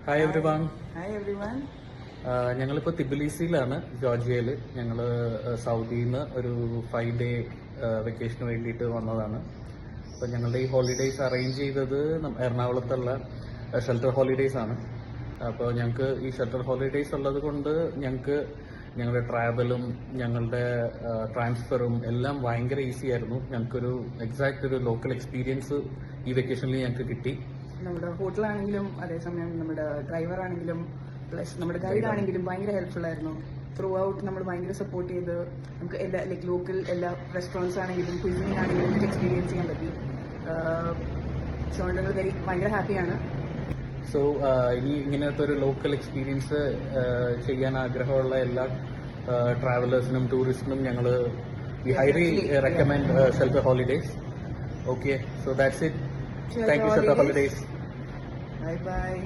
Hi every one. Hi everyone. ഞങ്ങളിപ്പോൾ തിബിലിസിയിലാണ്, ജോർജിയയിൽ. ഞങ്ങൾ സൗദിയിൽ നിന്ന് ഒരു 5-day വെക്കേഷന് വേണ്ടിയിട്ട് വന്നതാണ്. അപ്പോൾ ഞങ്ങളുടെ ഈ ഹോളിഡേയ്സ് അറേഞ്ച് ചെയ്തത് എറണാകുളത്തുള്ള ഷെൽട്ടർ ഹോളിഡേയ്സ് ആണ്. അപ്പോൾ ഞങ്ങൾക്ക് ഈ ഷെൽട്ടർ ഹോളിഡേയ്സ് ഉള്ളത് കൊണ്ട് ഞങ്ങളുടെ ട്രാവലും ഞങ്ങളുടെ ട്രാൻസ്ഫറും എല്ലാം ഭയങ്കര ഈസി ആയിരുന്നു. ഞങ്ങൾക്കൊരു എക്സാക്റ്റ് ഒരു ലോക്കൽ എക്സ്പീരിയൻസ് ഈ വെക്കേഷനിൽ ഞങ്ങൾക്ക് കിട്ടി. നമ്മുടെ ഹോട്ടലാണെങ്കിലും അതേസമയം നമ്മുടെ ഡ്രൈവർ ആണെങ്കിലും പ്ലസ് നമ്മുടെ ഗൈഡ് ആണെങ്കിലും ഭയങ്കര ഹെൽപ്ഫുൾ ആയിരുന്നു. ത്രൂ ഔട്ട് നമ്മൾ ഭയങ്കര സപ്പോർട്ട് ചെയ്ത് നമുക്ക് എല്ലാ ലോക്കൽ എല്ലാ റെസ്റ്റോറൻറ്റ്സ് ആണെങ്കിലും കുസിനിങ് ആണെങ്കിലും നമുക്ക് എക്സ്പീരിയൻസ് ചെയ്യാൻ പറ്റി. സോ ഞങ്ങൾ ഭയങ്കര ഹാപ്പിയാണ്. സോ ഇനി ഇങ്ങനത്തെ ഒരു ലോക്കൽ എക്സ്പീരിയൻസ് ചെയ്യാൻ ആഗ്രഹമുള്ള എല്ലാ ട്രാവലേഴ്സിനും ടൂറിസ്റ്റിനും ഞങ്ങൾ highly recommend shelter holidays. Okay, so that's it. Thank you shelter holidays. Bye bye.